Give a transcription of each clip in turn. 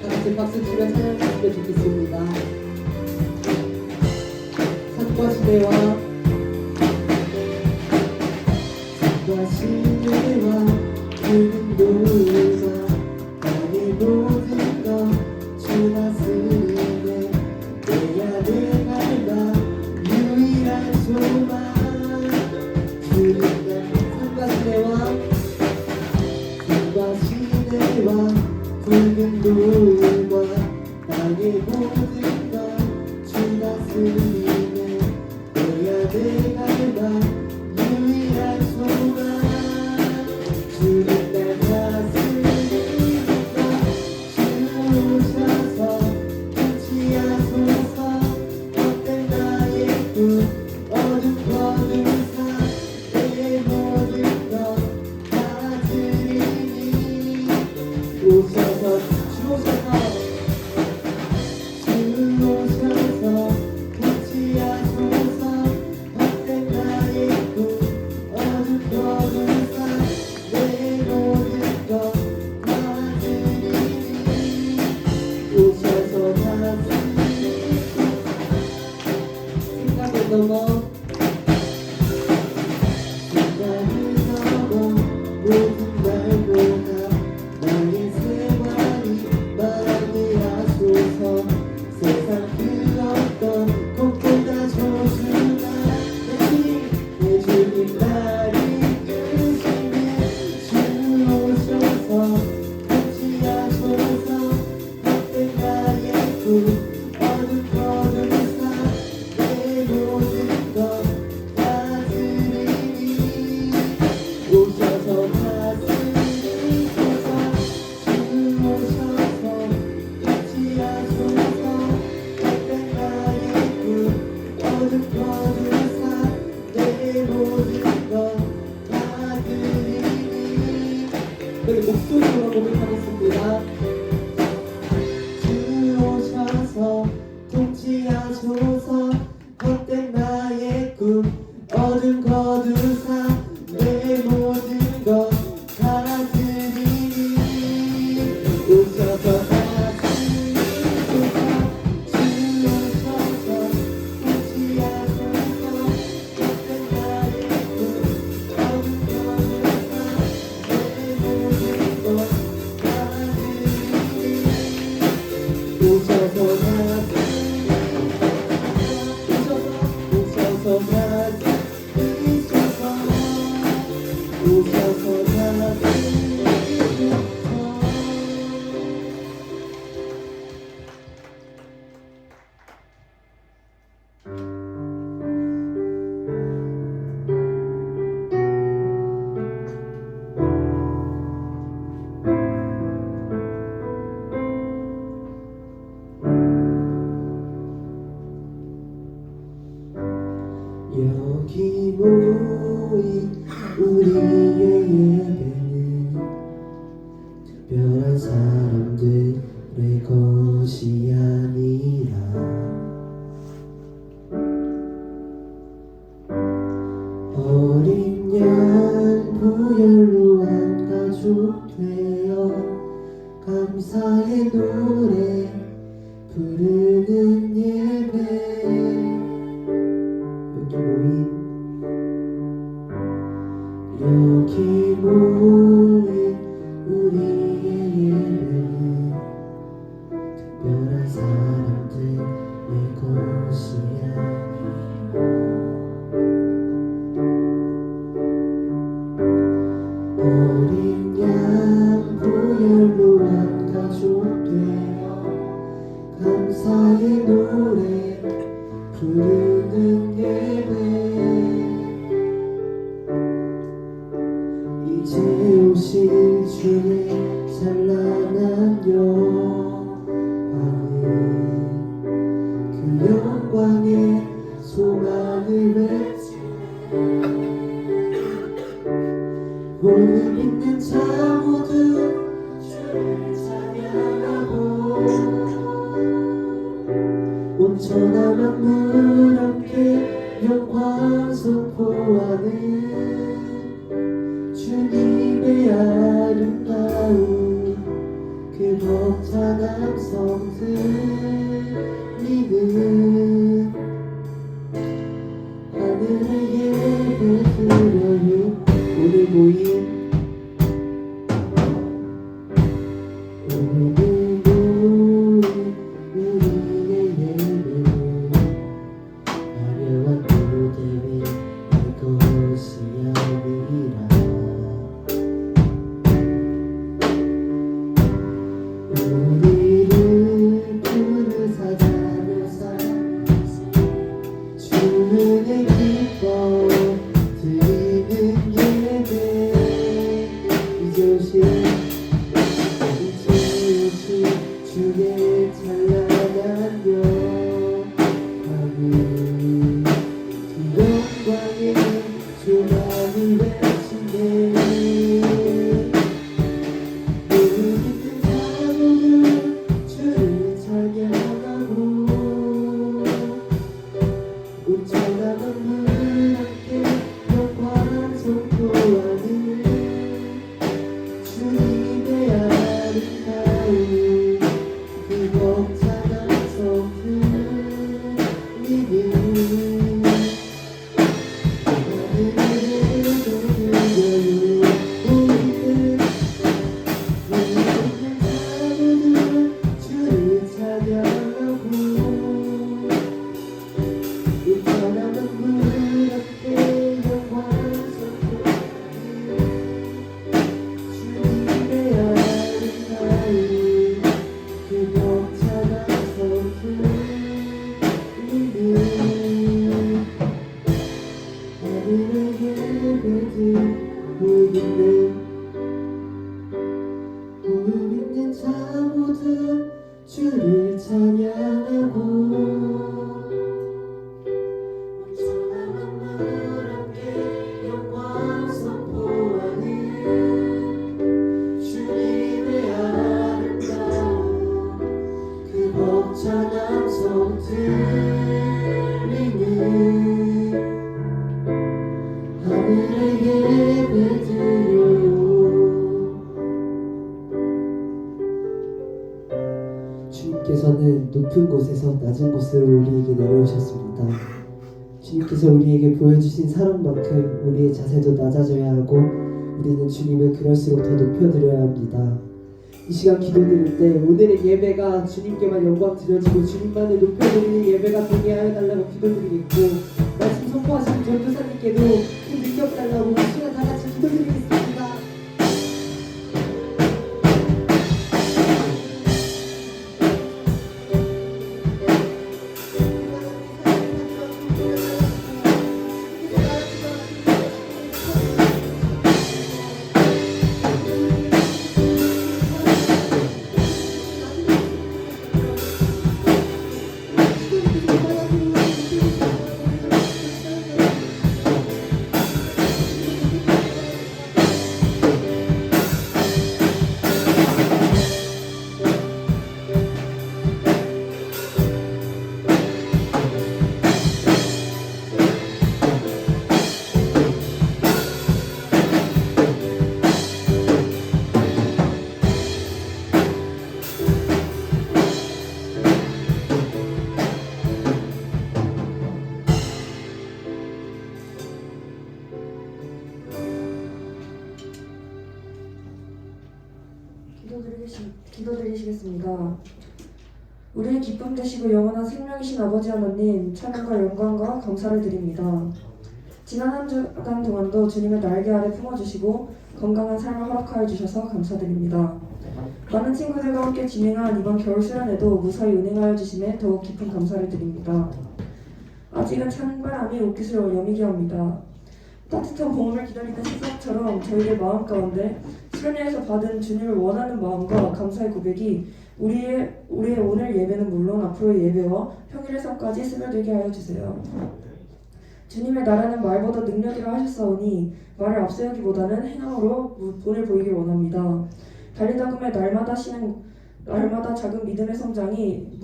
같이 박수 치며 찬양했으면 좋겠습니다. 산과 시내와 붉은 돌과 땅의 모든 것 주 다스리네. 내가 내 밟아 유일한 소망 주님의 산과 시내와 붉은 돌과 땅의 모든 것 주 다스리네. 내가 내 밟아 유일한 소망 주님 날 다스리니까 주 오셔서 통치하소서. 헛된 나의 꿈 어둠 거두사 내 모든 것 다스리니. 오셔서 주 오셔서 통치하소서. 헛된 나의 꿈 어둠 거두사 내 모든 것 다스리니. 오셔서 다스리니. 생각을 넘어 모든 날보다 나의 생활이 바라게 하소서. 세상 그 어떤 것보다 소중한 내 주님 나를 이끄시네. 주 오셔서 통치하소서. 헛된 나의 꿈 어둠 거두사 내 모든 것 다스리니. 오셔서 다스리소서. 주 오셔서 통치하소서. 헛된 나의 꿈 어둠 거두사 내 모든 것 다스리니. 우리 목소리로 고백하겠습니다. 주 오셔서 통치하소서. 헛된 나의 꿈 어둠 거두사 내 모든 것 다스리니. 오셔서 다스리소서. 주 오셔서 통치하소서. 헛된 나의 꿈 어둠 거두사 내 모든 것 다스리니. 오셔서 오셔서 다스리소서. 오셔서 다스리소서. 여기 모인 우리의 예배는 특별한 사람들의 것이 아니라 어린 양 보혈로 한 가족 되어 감사의 노래 부르는 예배. 여기 모인 우리의 예배는 특별한 사람들의 것이 아니라 어린 양 보혈로 한 가족 되어 감사의 노래 부르는 예배. 이제 오실 주의 찬란한 영광은 그 영광의 소망을 외치네. 오늘 믿는 자 모두 주를 찬양하고 온천한 만물 함께 영광 선포하는 주님의 아름다운 그 벅찬 찬란한 영광이 그 영광에 주만을 외치네 믿는 자 모두 주를 찬양하고 우천한 만물 함께 영광 선포하는 주님의 아름다운 그 벅찬한 성품 믿음 하늘을 돌려요 우리는 믿는 자 모두 주를 찬양하고 우천한 만물 함께 영광 선포하는 주님의 아름다운 그 벅찬한 성품 믿음 하늘의 예배드 믿는 자 모두 주를 찬양하고 온전한 만물 함께 영광 선포하는 주님의 아름다운 그 벅찬 음성 들리는 하늘의 예배 드려요 주님께서는 높은 곳에서 낮은 곳으로 우리에게 내려오셨습니다. 주님께서 우리에게 보여주신 사랑만큼 우리의 자세도 낮아져야 하고 우리는 주님을 그럴수록 더 높여드려야 합니다. 이 시간 기도드릴 때 오늘의 예배가 주님께만 영광 드려지고 주님만을 높여드리는 예배가 되게 하여 달라고 기도드리겠고 말씀 선포하신 전도사님께도 그 능력 달라고 이 시간 다 같이 기도드리겠습니다. 기도드리시겠습니다. 우리의 기쁨 되시고 영원한 생명이신 아버지 하나님, 찬양과 영광과 감사를 드립니다. 지난 한 주간 동안도 주님의 날개 아래 품어주시고 건강한 삶을 허락하여 주셔서 감사드립니다. 많은 친구들과 함께 진행한 이번 겨울 수련회도 무사히 운행하여 주심에 더욱 깊은 감사를 드립니다. 아직은 찬바람이 옷깃을 여미게 합니다. 따뜻한 봄을 기다리는 새싹처럼 저희의 마음 가운데 수련회에서 받은 주님을 원하는 마음과 감사의 고백이 우리의 오늘 예배는 물론 앞으로의 예배와 평일의 삶까지 스며들게 하여 주세요. 주님의 나라는 말보다 능력이라 하셨사오니 말을 앞세우기보다는 행함으로 본을 보이길 원합니다. 달리다 보면 날마다 작은 믿음의 성장이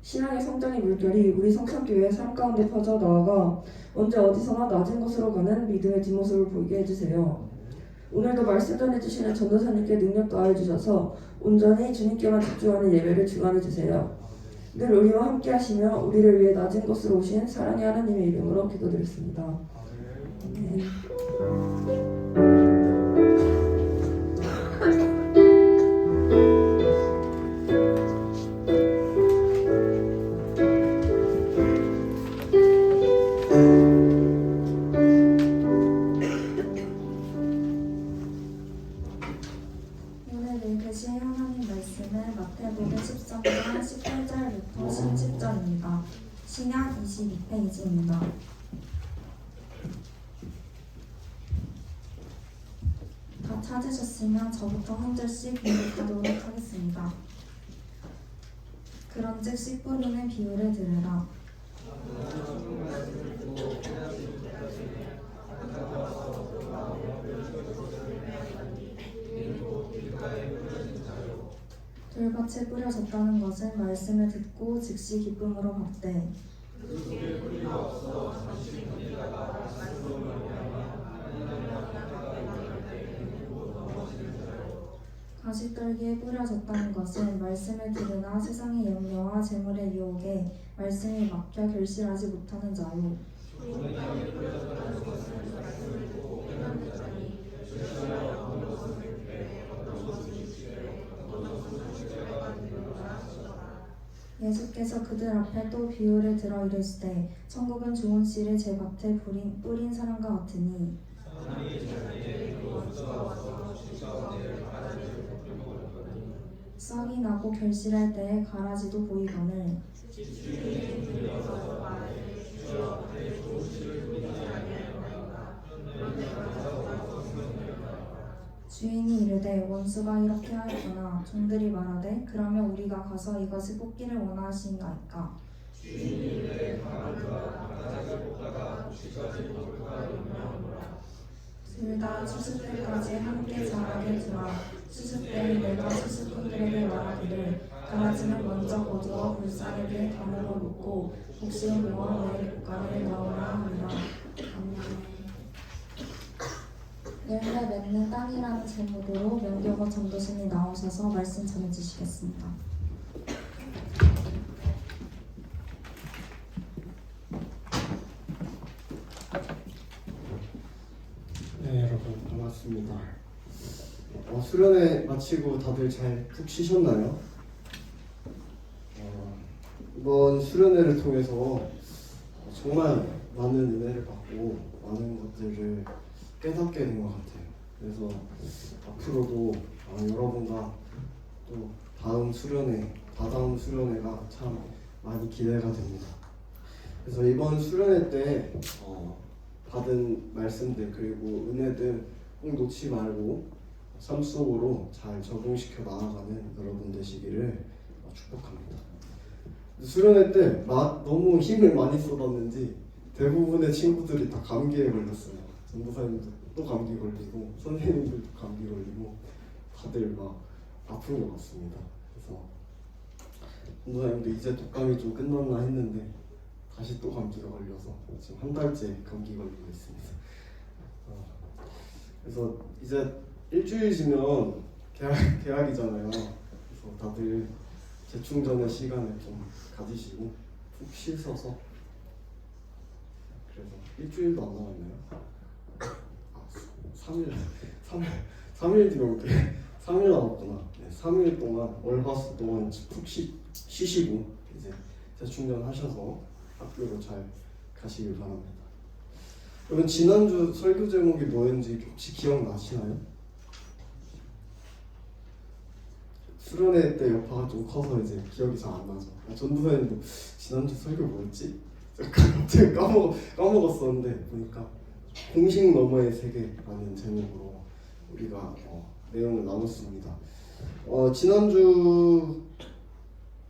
신앙의 성장의 물결이 우리 성산교회 삶 가운데 퍼져 나아가 언제 어디서나 낮은 곳으로 가는 믿음의 뒷모습을 보이게 해주세요. 오늘도 말씀 전해주시는 전도사님께 능력 더하여주셔서 온전히 주님께만 집중하는 예배를 주관해주세요. 늘 우리와 함께 하시며 우리를 위해 낮은 곳으로 오신 사랑의 하나님의 이름으로 기도드렸습니다. 아멘. 마태복음 13장 18절부터 17절입니다. 신약 22페이지입니다. 다 찾으셨으면 저부터 한 절씩 공독하도록 하겠습니다. 그런즉 씨 뿌리는 비유를 들으라. 돌밭에 뿌려졌다는 것은 말씀을 듣고 즉시 기쁨으로 받되 가시떨기에 뿌려졌다는 것은 말씀을 들으나 세상의 염려와 재물의 유혹에 말씀이 막혀 결실하지 못하는 자요. 예수께서 그들 앞에 또 비유를 들어 이르시되 천국은 좋은 씨를 제 밭에 뿌린 사람과 같으니 싹이 나고 결실할 때에 가라지도 보이거늘 주인이 이르되 원수가 이렇게 하였구나. 종들이 말하되 그러면 우리가 가서 이것을 뽑기를 원하시나이까. 둘 다 수습 때까지 함께 자라게 두라. 수습 때에 내가 수습꾼들에게 말하기를 가라지는 먼저 거두어 불사르게 담으로 놓고 복식은 모아 내 곳간에 넣으라 하리라. 아멘. 열매 맺는 땅이라는 제목으로 명교과 전도신이 나오셔서 말씀 전해주시겠습니다. 네, 여러분 반갑습니다. 수련회 마치고 다들 잘 푹 쉬셨나요? 이번 수련회를 통해서 정말 많은 은혜를 받고 많은 것들을 깨닫게 된 것 같아요. 그래서 앞으로도 여러분과 또 다음 수련회, 다다음 수련회가 참 많이 기대가 됩니다. 그래서 이번 수련회 때 받은 말씀들 그리고 은혜들 꼭 놓지 말고 삶 속으로 잘 적용시켜 나아가는 여러분 되시기를 축복합니다. 수련회 때 너무 힘을 많이 쏟았는지 대부분의 친구들이 다 감기에 걸렸어요. 전도사님도 또 감기 걸리고 선생님들도 감기 걸리고 다들 막 아픈 것 같습니다. 그래서 전도사님도 이제 독감이 좀 끝났나 했는데 다시 또 감기가 걸려서 지금 한 달째 감기 걸리고 있습니다. 그래서 이제 일주일 지면 개학이잖아요. 그래서 다들 재충전의 시간을 좀 가지시고 푹 쉬셔서 그래서 일주일도 안 남았나요? 3일 뒤면 3일 남았구나. 네, 3일 동안 월화수 동안 푹 쉬시고 이제 재충전하셔서 학교로 잘 가시길 바랍니다. 여러분 지난주 설교 제목이 뭐였는지 혹시 기억나시나요? 수련회 때 여파가 좀 커서 이제 기억이 잘 안 나죠. 전도사님도 지난주 설교 뭐였지? 갑자기 까먹었었는데 보니까 공식 너머의 세계라는 제목으로 우리가 내용을 나눴습니다. 지난주에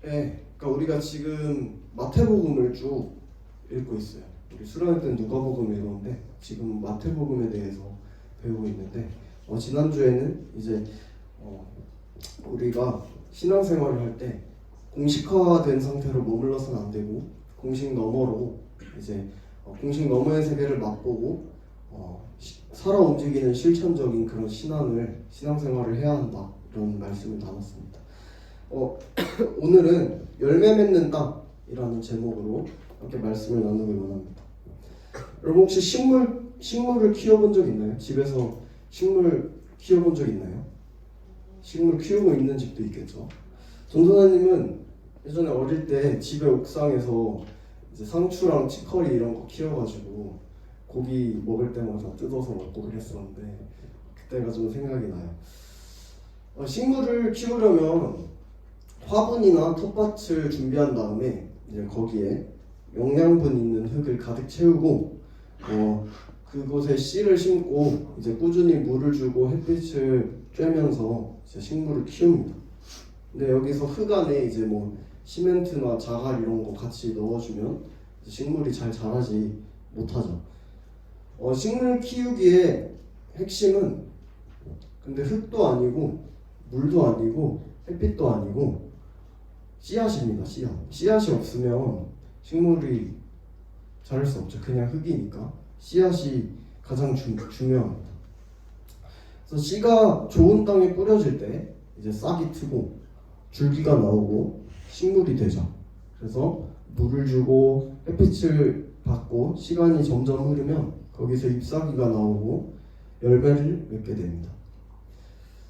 그러니까 우리가 지금 마태복음을 쭉 읽고 있어요. 우리 수련회 때는 누가복음 읽었는데 지금 마태복음에 대해서 배우고 있는데 지난주에는 이제 우리가 신앙생활을 할 때 공식화된 상태로 머물러서는 안 되고 공식 너머로 이제 공식 너머의 세계를 맛보고 살아 움직이는 실천적인 그런 신앙생활을 해야 한다 이런 말씀을 나눴습니다. 오늘은 열매 맺는 땅이라는 제목으로 이렇게 말씀을 나누길 원합니다. 여러분 혹시 식물을 키워본 적 있나요? 집에서 식물 키워본 적 있나요? 식물 키우고 있는 집도 있겠죠. 전도사님은 예전에 어릴 때 집에 옥상에서 이제 상추랑 치커리 이런 거 키워가지고 고기 먹을 때마다 뜯어서 먹고 그랬었는데 그때가 좀 생각이 나요. 식물을 키우려면 화분이나 텃밭을 준비한 다음에 이제 거기에 영양분 있는 흙을 가득 채우고 그곳에 씨를 심고 이제 꾸준히 물을 주고 햇빛을 쬐면서 이제 식물을 키웁니다. 근데 여기서 흙 안에 이제 시멘트나 자갈 이런 거 같이 넣어주면 식물이 잘 자라지 못하죠. 식물 키우기의 핵심은 근데 흙도 아니고 물도 아니고 햇빛도 아니고 씨앗입니다. 씨앗이 없으면 식물이 자랄 수 없죠. 그냥 흙이니까 씨앗이 가장 중요합니다. 그래서 씨가 좋은 땅에 뿌려질 때 이제 싹이 트고 줄기가 나오고 식물이 되죠. 그래서 물을 주고 햇빛을 받고 시간이 점점 흐르면 거기서 잎사귀가 나오고 열매를 맺게 됩니다.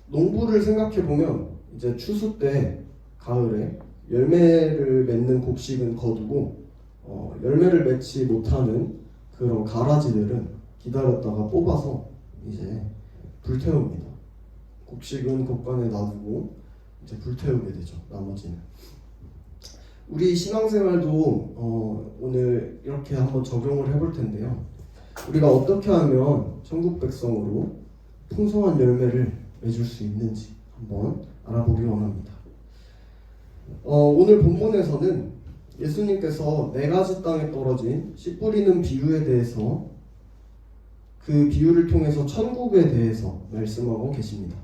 농부를 생각해 보면 이제 추수 때 가을에 열매를 맺는 곡식은 거두고 열매를 맺지 못하는 그런 가라지들은 기다렸다가 뽑아서 이제 불태웁니다. 곡식은 곳간에 놔두고 이제 불태우게 되죠. 나머지는. 우리 신앙생활도 오늘 이렇게 한번 적용을 해볼 텐데요. 우리가 어떻게 하면 천국 백성으로 풍성한 열매를 맺을 수 있는지 한번 알아보기 원합니다. 오늘 본문에서는 예수님께서 4가지 땅에 떨어진 씨 뿌리는 비유에 대해서 그 비유를 통해서 천국에 대해서 말씀하고 계십니다.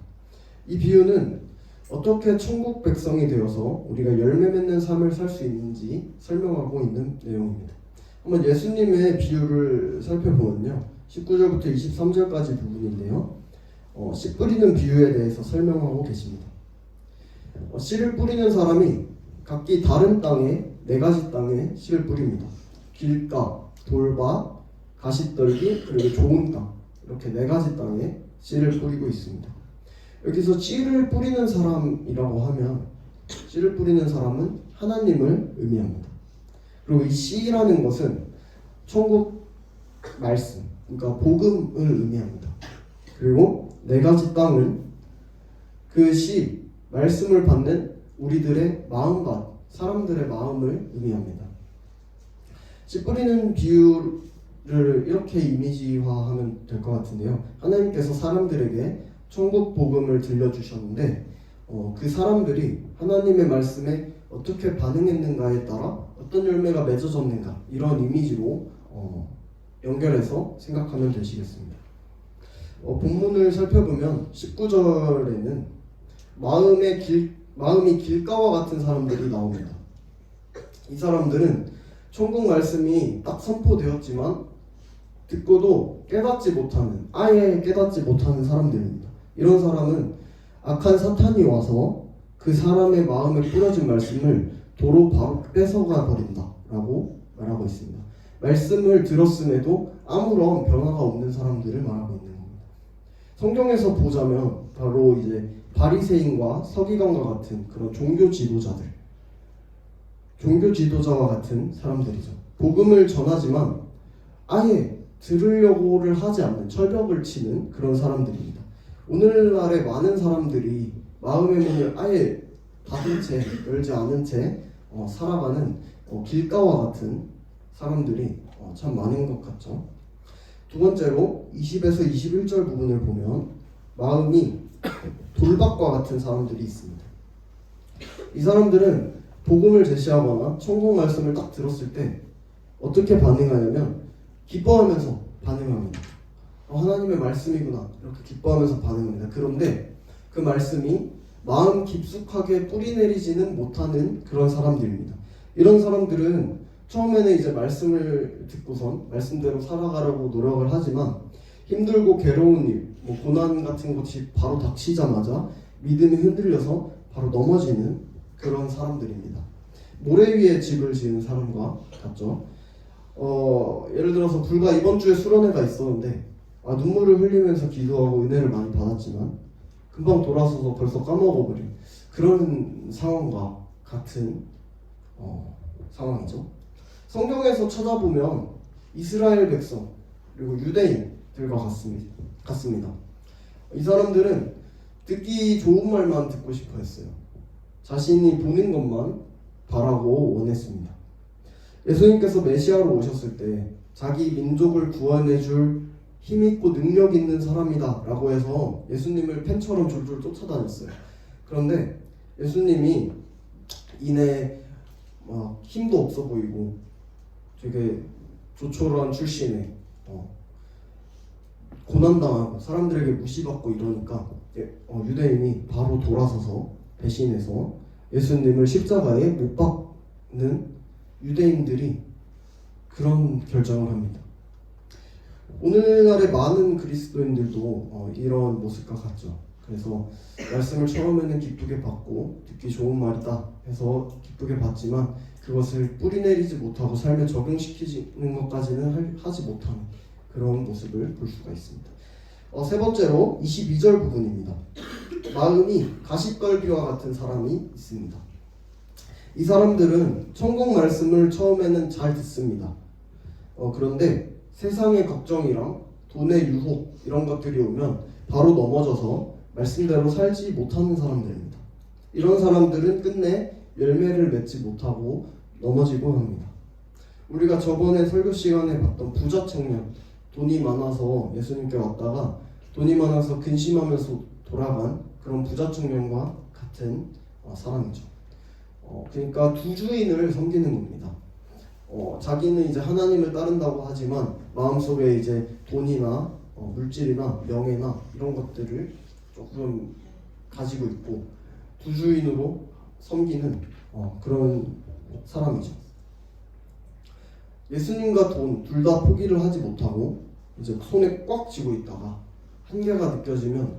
이 비유는 어떻게 천국 백성이 되어서 우리가 열매 맺는 삶을 살 수 있는지 설명하고 있는 내용입니다. 한번 예수님의 비유를 살펴보면요. 19절부터 23절까지 부분인데요. 씨 뿌리는 비유에 대해서 설명하고 계십니다. 씨를 뿌리는 사람이 각기 다른 땅에 4가지 땅에 씨를 뿌립니다. 길가, 돌밭, 가시떨기, 그리고 좋은 땅, 이렇게 4가지 땅에 씨를 뿌리고 있습니다. 여기서 씨를 뿌리는 사람이라고 하면 씨를 뿌리는 사람은 하나님을 의미합니다. 그리고 이 씨라는 것은 천국 말씀, 그러니까 복음을 의미합니다. 그리고 4가지 땅은 그 씨, 말씀을 받는 우리들의 마음밭, 사람들의 마음을 의미합니다. 씨 뿌리는 비유를 이렇게 이미지화하면 될 것 같은데요. 하나님께서 사람들에게 천국 복음을 들려주셨는데 그 사람들이 하나님의 말씀에 어떻게 반응했는가에 따라 어떤 열매가 맺어졌는가, 이런 이미지로 연결해서 생각하면 되시겠습니다. 본문을 살펴보면 19절에는 마음이 길가와 같은 사람들이 나옵니다. 이 사람들은 천국 말씀이 딱 선포되었지만 듣고도 아예 깨닫지 못하는 사람들입니다. 이런 사람은 악한 사탄이 와서 그 사람의 마음에 뿌려진 말씀을 도로 바로 뺏어가 버린다 라고 말하고 있습니다. 말씀을 들었음에도 아무런 변화가 없는 사람들을 말하고 있는 겁니다. 성경에서 보자면 바로 이제 바리새인과 서기관과 같은 그런 종교 지도자와 같은 사람들이죠. 복음을 전하지만 아예 들으려고를 하지 않는, 철벽을 치는 그런 사람들입니다. 오늘날의 많은 사람들이 마음의 문을 아예 닫은 채, 열지 않은 채 살아가는 길가와 같은 사람들이 참 많은 것 같죠. 두 번째로 20에서 21절 부분을 보면 마음이 돌밭과 같은 사람들이 있습니다. 이 사람들은 복음을 제시하거나 천국 말씀을 딱 들었을 때 어떻게 반응하냐면 기뻐하면서 반응합니다. 하나님의 말씀이구나, 이렇게 기뻐하면서 반응합니다. 그런데 그 말씀이 마음 깊숙하게 뿌리내리지는 못하는 그런 사람들입니다. 이런 사람들은 처음에는 이제 말씀을 듣고선 말씀대로 살아가려고 노력을 하지만 힘들고 괴로운 일, 고난 같은 것이 바로 닥치자마자 믿음이 흔들려서 바로 넘어지는 그런 사람들입니다. 모래 위에 집을 지은 사람과 같죠. 예를 들어서 불과 이번 주에 수련회가 있었는데 눈물을 흘리면서 기도하고 은혜를 많이 받았지만 금방 돌아서서 벌써 까먹어버린 그런 상황과 같은 상황이죠. 성경에서 찾아보면 이스라엘 백성 그리고 유대인들과 같습니다. 이 사람들은 듣기 좋은 말만 듣고 싶어 했어요. 자신이 보는 것만 바라고 원했습니다. 예수님께서 메시아로 오셨을 때 자기 민족을 구원해줄 힘있고 능력 있는 사람이다 라고 해서 예수님을 팬처럼 졸졸 쫓아다녔어요. 그런데 예수님이 이내 막 힘도 없어 보이고 되게 조촐한 출신에 고난당하고 사람들에게 무시받고 이러니까 유대인이 바로 돌아서서 배신해서 예수님을 십자가에 못 박는 유대인들이 그런 결정을 합니다. 오늘날의 많은 그리스도인들도 이런 모습과 같죠. 그래서 말씀을 처음에는 기쁘게 받고 듣기 좋은 말이다 해서 기쁘게 받지만 그것을 뿌리내리지 못하고 삶에 적용시키는 것까지는 하지 못하는 그런 모습을 볼 수가 있습니다. 세 번째로 22절 부분입니다. 마음이 가시떨기와 같은 사람이 있습니다. 이 사람들은 천국 말씀을 처음에는 잘 듣습니다. 그런데 세상의 걱정이랑 돈의 유혹 이런 것들이 오면 바로 넘어져서 말씀대로 살지 못하는 사람들입니다. 이런 사람들은 끝내 열매를 맺지 못하고 넘어지곤 합니다. 우리가 저번에 설교 시간에 봤던 부자 청년, 돈이 많아서 예수님께 왔다가 돈이 많아서 근심하면서 돌아간 그런 부자 청년과 같은 사람이죠. 그러니까 두 주인을 섬기는 겁니다. 자기는 이제 하나님을 따른다고 하지만 마음속에 이제 돈이나 물질이나 명예나 이런 것들을 조금 가지고 있고 두 주인으로 섬기는 그런 사람이죠. 예수님과 돈 둘 다 포기를 하지 못하고 이제 손에 꽉 쥐고 있다가 한계가 느껴지면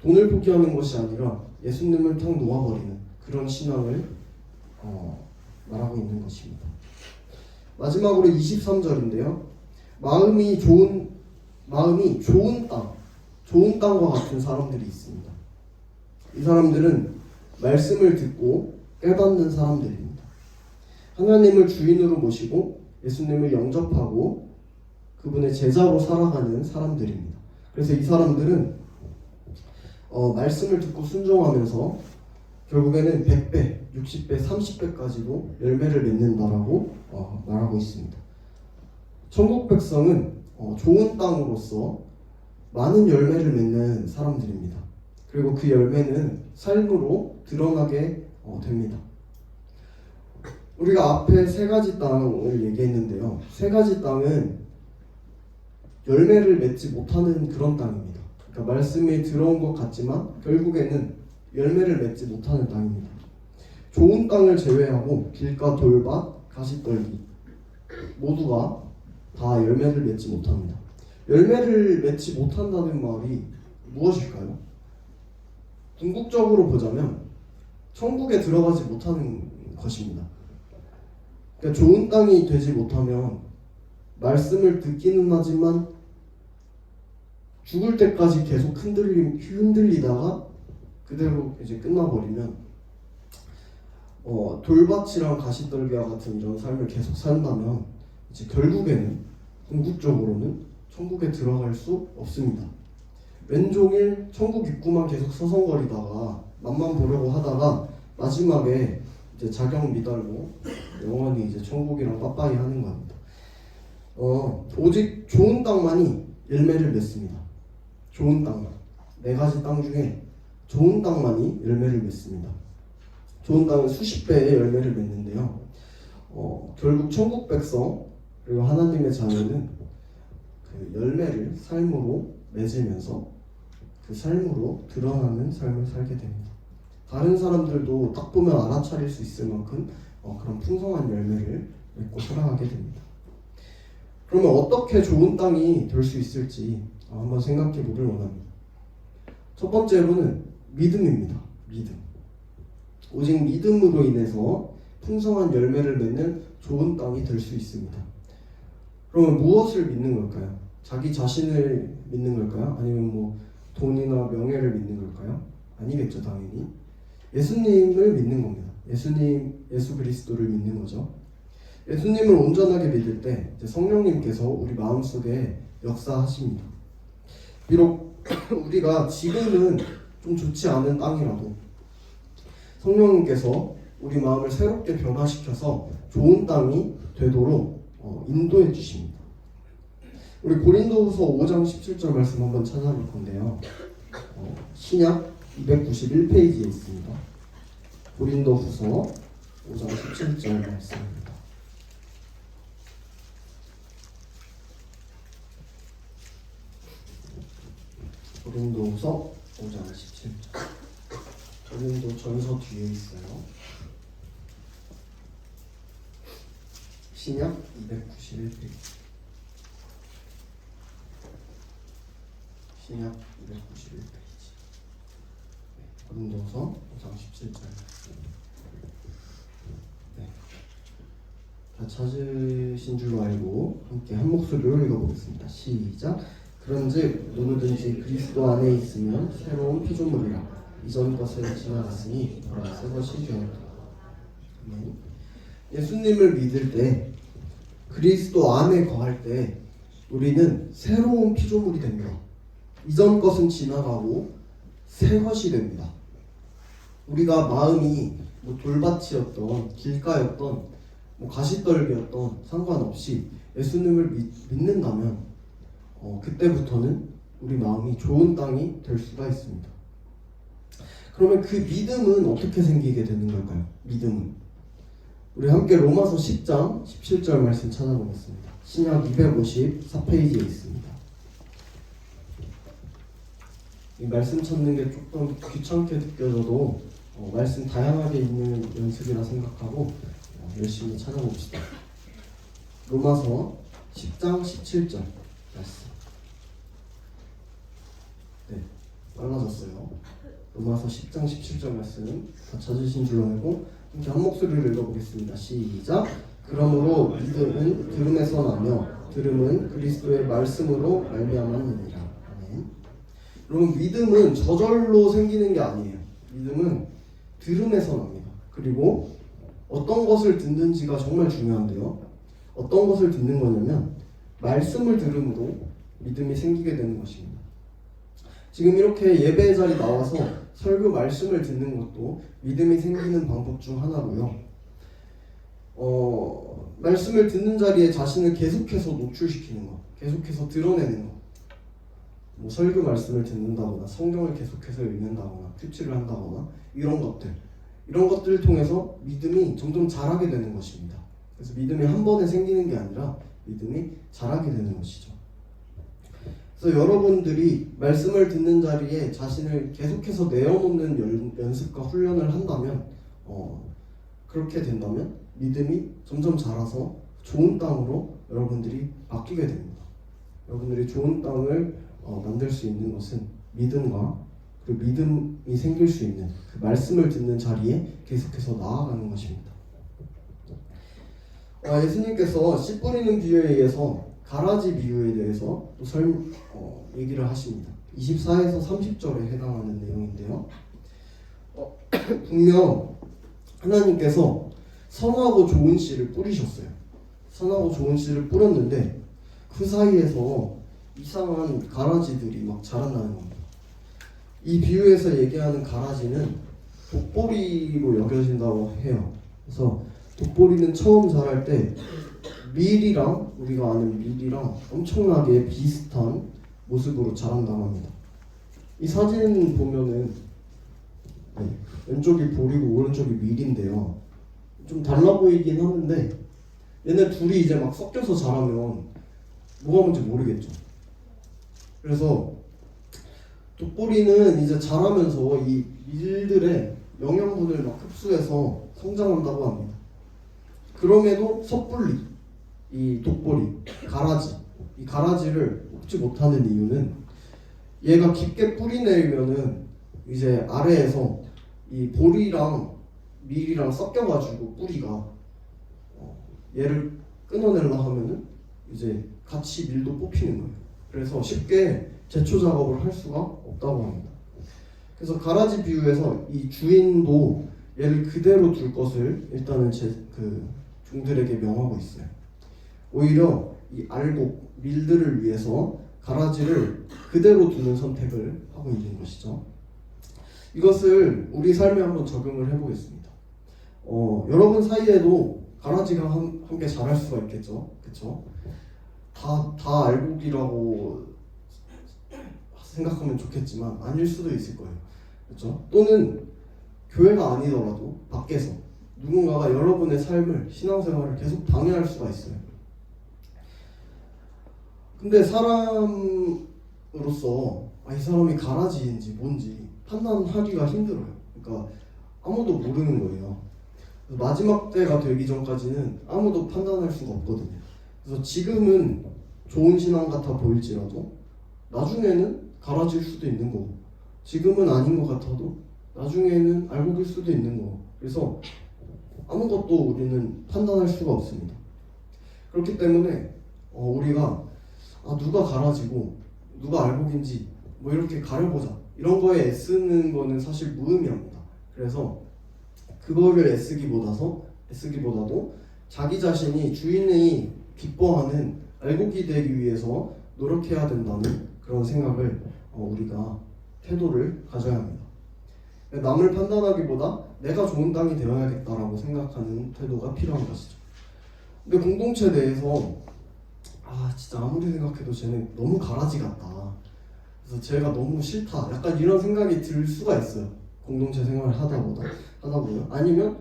돈을 포기하는 것이 아니라 예수님을 탁 놓아버리는 그런 신앙을 말하고 있는 것입니다. 마지막으로 23절인데요. 마음이 좋은 땅과 같은 사람들이 있습니다. 이 사람들은 말씀을 듣고 깨닫는 사람들입니다. 하나님을 주인으로 모시고 예수님을 영접하고 그분의 제자로 살아가는 사람들입니다. 그래서 이 사람들은 말씀을 듣고 순종하면서 결국에는 100배, 60배, 30배까지도 열매를 맺는다라고 말하고 있습니다. 천국 백성은 좋은 땅으로서 많은 열매를 맺는 사람들입니다. 그리고 그 열매는 삶으로 드러나게 됩니다. 우리가 앞에 세 가지 땅을 얘기했는데요. 세 가지 땅은 열매를 맺지 못하는 그런 땅입니다. 그러니까 말씀이 들어온 것 같지만 결국에는 열매를 맺지 못하는 땅입니다. 좋은 땅을 제외하고 길가, 돌밭, 가시떨기 모두가 다 열매를 맺지 못합니다. 열매를 맺지 못한다는 말이 무엇일까요? 궁극적으로 보자면 천국에 들어가지 못하는 것입니다. 그러니까 좋은 땅이 되지 못하면 말씀을 듣기는 하지만 죽을 때까지 계속 흔들리다가 그대로 이제 끝나버리면 돌밭이랑 가시떨기와 같은 이런 삶을 계속 산다면 이제 결국에는 궁극적으로는 천국에 들어갈 수 없습니다. 왼종일 천국 입구만 계속 서성거리다가 맛만 보려고 하다가 마지막에 이제 자격 미달고 영원히 이제 천국이랑 빠빠이 하는 겁니다. 오직 좋은 땅만이 열매를 맺습니다. 좋은 땅만, 네 가지 땅 중에 좋은 땅만이 열매를 맺습니다. 좋은 땅은 수십 배의 열매를 맺는데요. 결국 천국 백성 그리고 하나님의 자녀는 그 열매를 삶으로 맺으면서 그 삶으로 드러나는 삶을 살게 됩니다. 다른 사람들도 딱 보면 알아차릴 수 있을 만큼 그런 풍성한 열매를 맺고 살아가게 됩니다. 그러면 어떻게 좋은 땅이 될 수 있을지 한번 생각해 보길 원합니다. 첫 번째로는 믿음입니다. 믿음. 오직 믿음으로 인해서 풍성한 열매를 맺는 좋은 땅이 될 수 있습니다. 그러면 무엇을 믿는 걸까요? 자기 자신을 믿는 걸까요? 아니면 뭐 돈이나 명예를 믿는 걸까요? 아니겠죠, 당연히. 예수님을 믿는 겁니다. 예수 그리스도를 믿는 거죠. 예수님을 온전하게 믿을 때 이제 성령님께서 우리 마음속에 역사하십니다. 비록 우리가 지금은 좀 좋지 않은 땅이라도 성령님께서 우리 마음을 새롭게 변화시켜서 좋은 땅이 되도록 인도해 주십니다. 우리 고린도후서 5장 17절 말씀 한번 찾아볼 건데요. 신약 291페이지에 있습니다. 고린도후서 5장 17절 말씀입니다. 고린도후서 5장 17절. 고린도 전서 뒤에 있어요. 신약 291페이지. 신약 291페이지. 고린도서 5장 17절. 네. 다 찾으신 줄 알고 함께 한 목소리로 읽어보겠습니다. 시작. 그런즉 누구든지 그리스도 안에 있으면 새로운 피조물이라 이전 것을 지나갔으니 보라 새 것이 되었다. 아멘. 예수님을 믿을 때 그리스도 안에 거할 때 우리는 새로운 피조물이 됩니다. 이전 것은 지나가고 새 것이 됩니다. 우리가 마음이 돌밭이었던 길가였던 가시떨기였던 상관없이 예수님을 믿는다면 그때부터는 우리 마음이 좋은 땅이 될 수가 있습니다. 그러면 그 믿음은 어떻게 생기게 되는 걸까요? 믿음은 우리 함께 로마서 10장 17절 말씀 찾아보겠습니다. 신약 254페이지에 있습니다. 이 말씀 찾는 게 조금 귀찮게 느껴져도 말씀 다양하게 읽는 연습이라 생각하고 열심히 찾아봅시다. 로마서 10장 17절 말씀. 네, 빨라졌어요. 로마서 10장 17절 말씀 다 찾으신 줄 알고 함께 한 목소리를 읽어보겠습니다. 시작. 그러므로 믿음은 들음에서 나며 들음은 그리스도의 말씀으로 말미암았느니라. 아멘. 여러분, 믿음은 저절로 생기는 게 아니에요. 믿음은 들음에서 납니다. 그리고 어떤 것을 듣는지가 정말 중요한데요. 어떤 것을 듣는 거냐면 말씀을 들음으로 믿음이 생기게 되는 것입니다. 지금 이렇게 예배의 자리 나와서 설교 말씀을 듣는 것도 믿음이 생기는 방법 중 하나고요. 말씀을 듣는 자리에 자신을 계속해서 노출시키는 것, 계속해서 드러내는 것. 설교 말씀을 듣는다거나 성경을 계속해서 읽는다거나 큐티를 한다거나 이런 것들을 통해서 믿음이 점점 자라게 되는 것입니다. 그래서 믿음이 한 번에 생기는 게 아니라 믿음이 자라게 되는 것이죠. 그래서 여러분들이 말씀을 듣는 자리에 자신을 계속해서 내어놓는 연습과 훈련을 한다면 그렇게 된다면 믿음이 점점 자라서 좋은 땅으로 여러분들이 바뀌게 됩니다. 여러분들이 좋은 땅을 만들 수 있는 것은 믿음과 그리고 믿음이 생길 수 있는 그 말씀을 듣는 자리에 계속해서 나아가는 것입니다. 예수님께서 씨 뿌리는 비유에 의해서 가라지 비유에 대해서 또 얘기를 하십니다. 24에서 30절에 해당하는 내용인데요. 분명 하나님께서 선하고 좋은 씨를 뿌리셨어요. 선하고 좋은 씨를 뿌렸는데 그 사이에서 이상한 가라지들이 막 자라나는 겁니다. 이 비유에서 얘기하는 가라지는 독보리로 여겨진다고 해요. 그래서 독보리는 처음 자랄 때 밀이랑 우리가 아는 밀이랑 엄청나게 비슷한 모습으로 자란다고 합니다. 이 사진 보면은 왼쪽이 보리고 오른쪽이 밀인데요. 좀 달라 보이긴 하는데 얘네 둘이 이제 막 섞여서 자라면 뭐가 뭔지 모르겠죠. 그래서 독보리는 이제 자라면서 이 밀들의 영양분을 막 흡수해서 성장한다고 합니다. 그럼에도 섣불리 이 독보리, 이 가라지를 먹지 못하는 이유는 얘가 깊게 뿌리 내리면은 이제 아래에서 이 보리랑 밀이랑 섞여가지고 뿌리가 얘를 끊어내려 하면은 이제 같이 밀도 뽑히는 거예요. 그래서 쉽게 제초 작업을 할 수가 없다고 합니다. 그래서 가라지 비유에서 이 주인도 얘를 그대로 둘 것을 일단은 종들에게 명하고 있어요. 오히려 이 알곡, 밀들을 위해서 가라지를 그대로 두는 선택을 하고 있는 것이죠. 이것을 우리 삶에 한번 적용을 해보겠습니다. 여러분 사이에도 가라지가 함께 자랄 수가 있겠죠, 그렇죠? 다 알곡이라고 생각하면 좋겠지만 아닐 수도 있을 거예요, 그렇죠? 또는 교회가 아니더라도 밖에서 누군가가 여러분의 삶을, 신앙생활을 계속 방해할 수가 있어요. 근데 사람으로서 이 사람이 가라지인지 뭔지 판단하기가 힘들어요. 그러니까 아무도 모르는 거예요. 마지막 때가 되기 전까지는 아무도 판단할 수가 없거든요. 그래서 지금은 좋은 신앙 같아 보일지라도 나중에는 가라질 수도 있는 거고, 지금은 아닌 것 같아도 나중에는 알곡일 수도 있는 거고, 그래서 아무것도 우리는 판단할 수가 없습니다. 그렇기 때문에 우리가 누가 가라지고 누가 알곡인지 뭐 이렇게 가려보자 이런 거에 애쓰는 거는 사실 무의미합니다. 그래서 그거를 애쓰기보다도 자기 자신이 주인이 기뻐하는 알곡이 되기 위해서 노력해야 된다는 그런 생각을 우리가 태도를 가져야 합니다. 남을 판단하기보다 내가 좋은 땅이 되어야겠다라고 생각하는 태도가 필요한 것이죠. 근데 공동체 내에서 진짜 아무리 생각해도 쟤는 너무 가라지 같다, 그래서 쟤가 너무 싫다, 약간 이런 생각이 들 수가 있어요. 공동체 생활을 하다 보면 아니면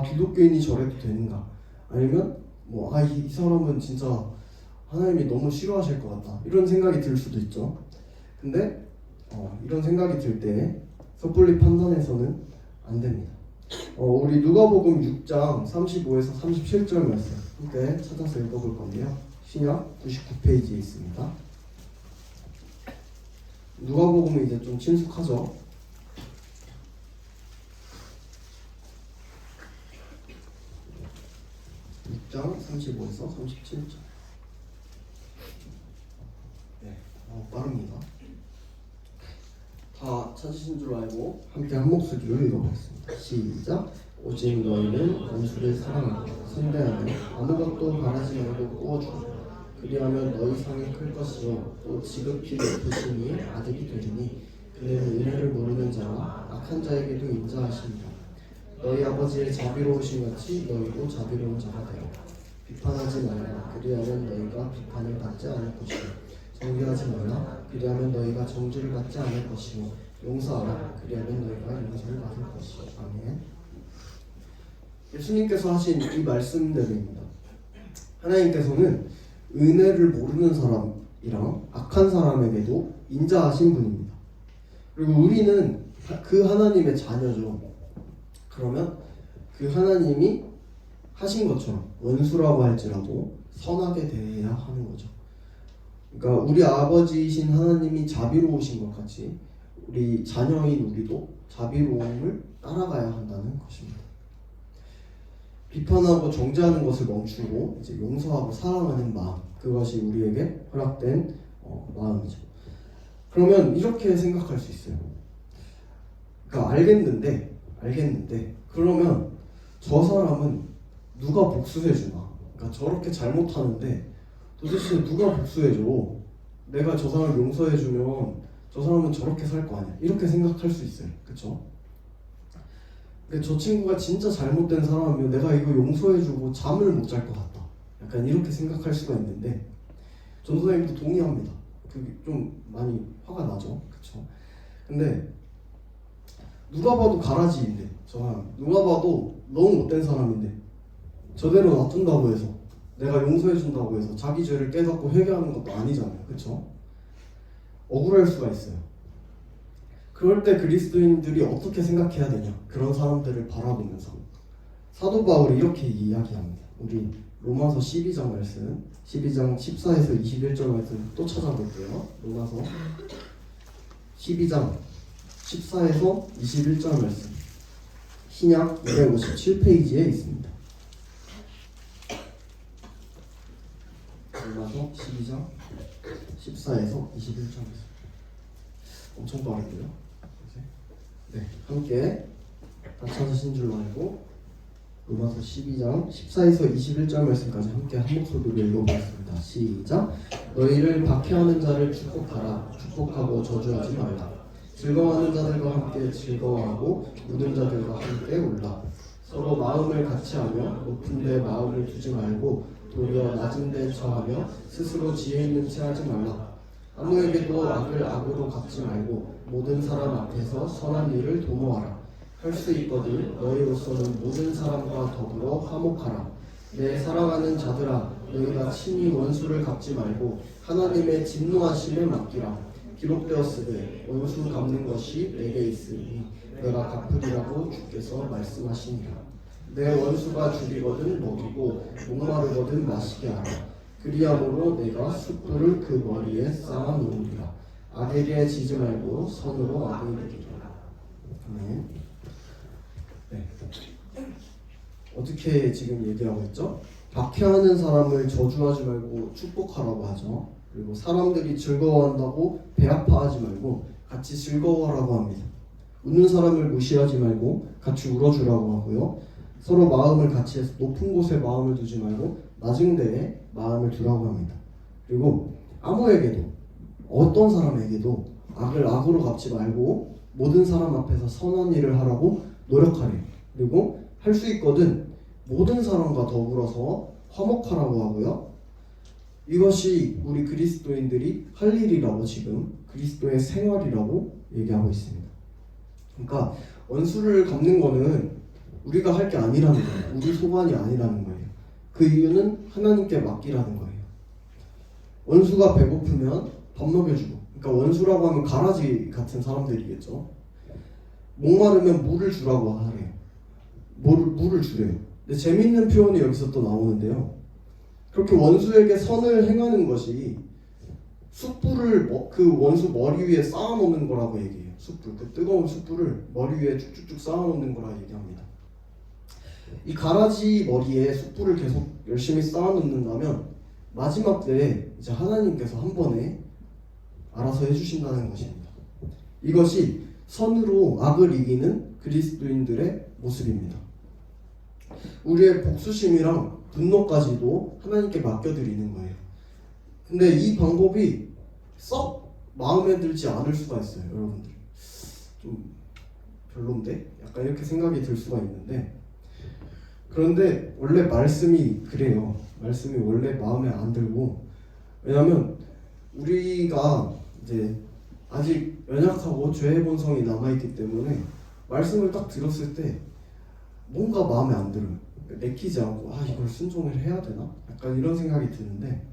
기독교인이 저래도 되는가, 아니면 이 사람은 진짜 하나님이 너무 싫어하실 것 같다, 이런 생각이 들 수도 있죠. 근데 이런 생각이 들 때 섣불리 판단해서는 안 됩니다. 우리 누가복음 6장 35에서 37절 말씀 함께 찾아서 읽어볼 건데요. 신약 99페이지에 있습니다. 누가복음은 이제 좀 친숙하죠. 6장 35에서 37절. 네, 빠릅니다. 다 찾으신 줄 알고 함께 한 목소리로 읽어보겠습니다. 시작. 오직 너희는 원수를 사랑하고 선대하며 아무것도 바라지 말고 꾸어주라. 그리하면 너희 상이 클 것이요 또 지극히 높으신 이의 아들이 되리니 그는 은혜를 모르는 자와 악한 자에게도 인자하십니다. 너희 아버지의 자비로우신 같이 너희도 자비로운 자가 되어 비판하지 말라. 그리하면 너희가 비판을 받지 않을 것이요 정죄하지 말라. 그리하면 너희가 정죄를 받지 않을 것이요 용서하라. 그리하면 너희가 용서를 받을 것이요. 아멘. 예수님께서 하신 이 말씀대로입니다. 하나님께서는 은혜를 모르는 사람이랑 악한 사람에게도 인자하신 분입니다. 그리고 우리는 그 하나님의 자녀죠. 그러면 그 하나님이 하신 것처럼 원수라고 할지라도 선하게 대해야 하는 거죠. 그러니까 우리 아버지이신 하나님이 자비로우신 것 같이 우리 자녀인 우리도 자비로움을 따라가야 한다는 것입니다. 비판하고 정죄하는 것을 멈추고 이제 용서하고 사랑하는 마음, 그것이 우리에게 허락된 마음이죠. 그러면 이렇게 생각할 수 있어요. 그러니까 알겠는데 그러면 저 사람은 누가 복수해 주나? 그러니까 저렇게 잘못하는데 도대체 누가 복수해 줘? 내가 저 사람을 용서해 주면 저 사람은 저렇게 살 거 아니야? 이렇게 생각할 수 있어요. 그렇죠? 저 친구가 진짜 잘못된 사람이면 내가 이거 용서해주고 잠을 못 잘 것 같다, 약간 이렇게 생각할 수가 있는데 전도사님도 동의합니다. 그게 좀 많이 화가 나죠, 그쵸? 근데 누가 봐도 가라지인데 저 사람 누가 봐도 너무 못된 사람인데 저대로 놔둔다고 해서 내가 용서해준다고 해서 자기 죄를 깨닫고 회개하는 것도 아니잖아요, 그쵸? 억울할 수가 있어요. 그럴 때 그리스도인들이 어떻게 생각해야 되냐? 그런 사람들을 바라보면서 사도 바울이 이렇게 이야기합니다. 우리 로마서 12장 말씀, 12장 14에서 21절 말씀 또 찾아볼게요. 로마서 12장 14에서 21절 말씀, 신약 257페이지에 있습니다. 로마서 12장 14에서 21절 말씀. 엄청 빠른데요? 네, 함께 다 찾으신 줄로 알고 로마서 12장 14에서 21절 말씀까지 함께 한 목소리로 읽어보겠습니다. 시작. 너희를 박해하는 자를 축복하라. 축복하고 저주하지 말라. 즐거워하는 자들과 함께 즐거워하고 우는 자들과 함께 울라. 서로 마음을 같이하며 높은 데 마음을 두지 말고 도리어 낮은 데 처하며 스스로 지혜 있는 채 하지 말라. 아무에게도 악을 악으로 갚지 말고 모든 사람 앞에서 선한 일을 도모하라. 할 수 있거든 너희로서는 모든 사람과 더불어 화목하라. 내 사랑하는 자들아 너희가 친히 원수를 갚지 말고 하나님의 진노하심에 맡기라. 기록되었으되 원수 갚는 것이 내게 있으니 내가 갚으리라고 주께서 말씀하시니라. 내 원수가 죽이거든 먹이고 목마르거든 마시게 하라. 그리함으로 내가 숯불을 그 머리에 쌓아 놓으리라. 악에게 지지 말고 선으로 악을 이기라. 아멘. 네. 어떻게 지금 얘기하고 있죠? 박해하는 사람을 저주하지 말고 축복하라고 하죠. 그리고 사람들이 즐거워한다고 배 아파하지 말고 같이 즐거워하라고 합니다. 웃는 사람을 무시하지 말고 같이 울어주라고 하고요. 서로 마음을 같이 해서 높은 곳에 마음을 두지 말고 낮은 데에 마음을 두라고 합니다. 그리고 아무에게도 어떤 사람에게도 악을 악으로 갚지 말고 모든 사람 앞에서 선한 일을 하라고 노력하래요. 그리고 할 수 있거든 모든 사람과 더불어서 화목하라고 하고요. 이것이 우리 그리스도인들이 할 일이라고 지금 그리스도의 생활이라고 얘기하고 있습니다. 그러니까 원수를 갚는 거는 우리가 할 게 아니라는 거예요. 우리 소관이 아니라는 거예요. 그 이유는 하나님께 맡기라는 거예요. 원수가 배고프면 밥 먹여주고, 그러니까 원수라고 하면 가라지 같은 사람들이겠죠. 목마르면 물을 주라고 하래요. 물을 주래요. 근데 재밌는 표현이 여기서 또 나오는데요. 그렇게 원수에게 선을 행하는 것이 숯불을 그 원수 머리 위에 쌓아놓는 거라고 얘기해요. 숯불, 그 뜨거운 숯불을 머리 위에 쭉쭉쭉 쌓아놓는 거라 얘기합니다. 이 가라지 머리에 숯불을 계속 열심히 쌓아놓는다면 마지막 때에 이제 하나님께서 한 번에 알아서 해주신다는 것입니다. 이것이 선으로 악을 이기는 그리스도인들의 모습입니다. 우리의 복수심이랑 분노까지도 하나님께 맡겨드리는 거예요. 근데 이 방법이 썩 마음에 들지 않을 수가 있어요. 여러분들 좀 별론데? 약간 이렇게 생각이 들 수가 있는데, 그런데 원래 말씀이 그래요. 말씀이 원래 마음에 안 들고, 왜냐면 우리가 이제 아직 연약하고 죄의 본성이 남아있기 때문에 말씀을 딱 들었을 때 뭔가 마음에 안 들어요. 내키지 않고 이걸 순종을 해야 되나? 약간 이런 생각이 드는데,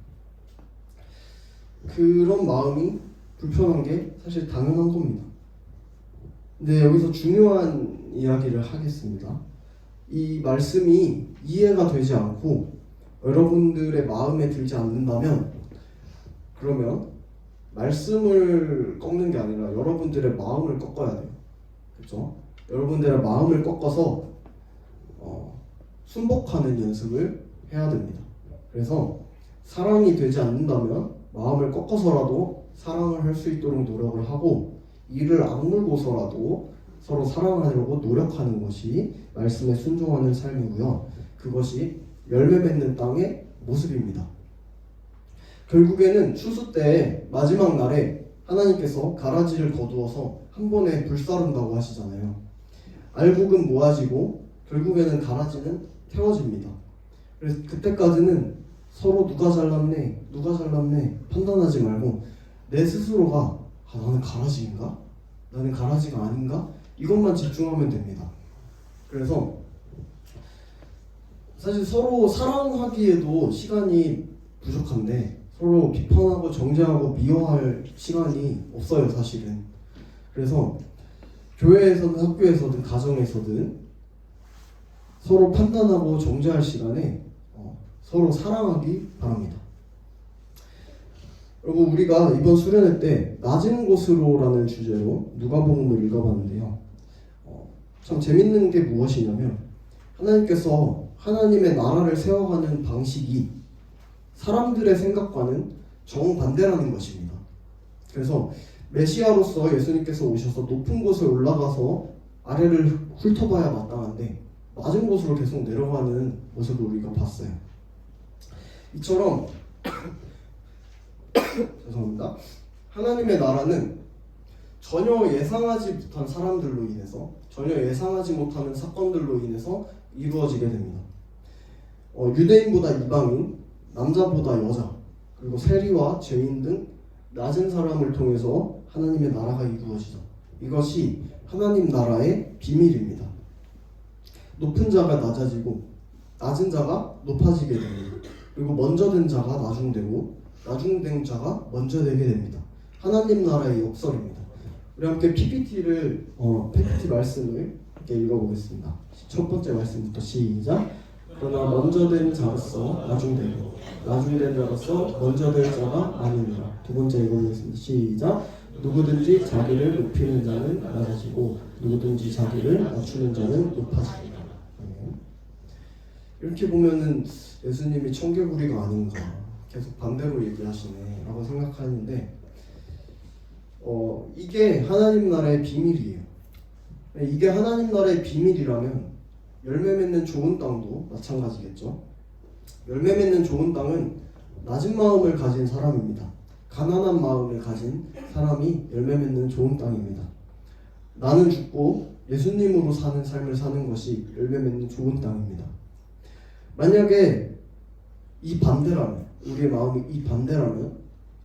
그런 마음이 불편한 게 사실 당연한 겁니다. 근데 여기서 중요한 이야기를 하겠습니다. 이 말씀이 이해가 되지 않고 여러분들의 마음에 들지 않는다면, 그러면 말씀을 꺾는 게 아니라 여러분들의 마음을 꺾어야 돼요. 그렇죠? 여러분들의 마음을 꺾어서 순복하는 연습을 해야 됩니다. 그래서 사랑이 되지 않는다면 마음을 꺾어서라도 사랑을 할 수 있도록 노력을 하고, 이를 악물고서라도 서로 사랑하려고 노력하는 것이 말씀에 순종하는 삶이고요. 그것이 열매 맺는 땅의 모습입니다. 결국에는 추수 때 마지막 날에 하나님께서 가라지를 거두어서 한 번에 불사른다고 하시잖아요. 알곡은 모아지고 결국에는 가라지는 태워집니다. 그래서 그때까지는 서로 누가 잘났네 판단하지 말고 내 스스로가 나는 가라지인가? 나는 가라지가 아닌가? 이것만 집중하면 됩니다. 그래서 사실 서로 사랑하기에도 시간이 부족한데 서로 비판하고 정죄하고 미워할 시간이 없어요, 사실은. 그래서 교회에서든 학교에서든 가정에서든 서로 판단하고 정죄할 시간에 서로 사랑하기 바랍니다. 여러분, 우리가 이번 수련회 때 낮은 곳으로라는 주제로 누가복음을 읽어봤는데요. 참 재밌는 게 무엇이냐면 하나님께서 하나님의 나라를 세워가는 방식이 사람들의 생각과는 정반대라는 것입니다. 그래서 메시아로서 예수님께서 오셔서 높은 곳에 올라가서 아래를 훑어봐야 마땅한데 낮은 곳으로 계속 내려가는 모습을 우리가 봤어요. 이처럼 죄송합니다. 하나님의 나라는 전혀 예상하지 못한 사람들로 인해서, 전혀 예상하지 못하는 사건들로 인해서 이루어지게 됩니다. 유대인보다 이방인, 남자보다 여자, 그리고 세리와 죄인 등 낮은 사람을 통해서 하나님의 나라가 이루어지죠. 이것이 하나님 나라의 비밀입니다. 높은 자가 낮아지고 낮은 자가 높아지게 됩니다. 그리고 먼저 된 자가 나중되고 나중된 자가 먼저 되게 됩니다. 하나님 나라의 역설입니다. 우리 함께 PPT 말씀을 함께 읽어보겠습니다. 첫 번째 말씀부터 시작. 그러나 먼저 된 자로서 나중되고 나중된 자로서 먼저 될 자가 많으니라. 두 번째 읽어보겠습니다. 시작. 누구든지 자기를 높이는 자는 낮아지고 누구든지 자기를 낮추는 자는 높아지리라. 이렇게 보면은 예수님이 청개구리가 아닌가, 계속 반대로 얘기하시네 라고 생각하는데 이게 하나님 나라의 비밀이에요. 이게 하나님 나라의 비밀이라면 열매 맺는 좋은 땅도 마찬가지겠죠. 열매 맺는 좋은 땅은 낮은 마음을 가진 사람입니다. 가난한 마음을 가진 사람이 열매 맺는 좋은 땅입니다. 나는 죽고 예수님으로 사는 삶을 사는 것이 열매 맺는 좋은 땅입니다. 만약에 이 반대라면, 우리의 마음이 이 반대라면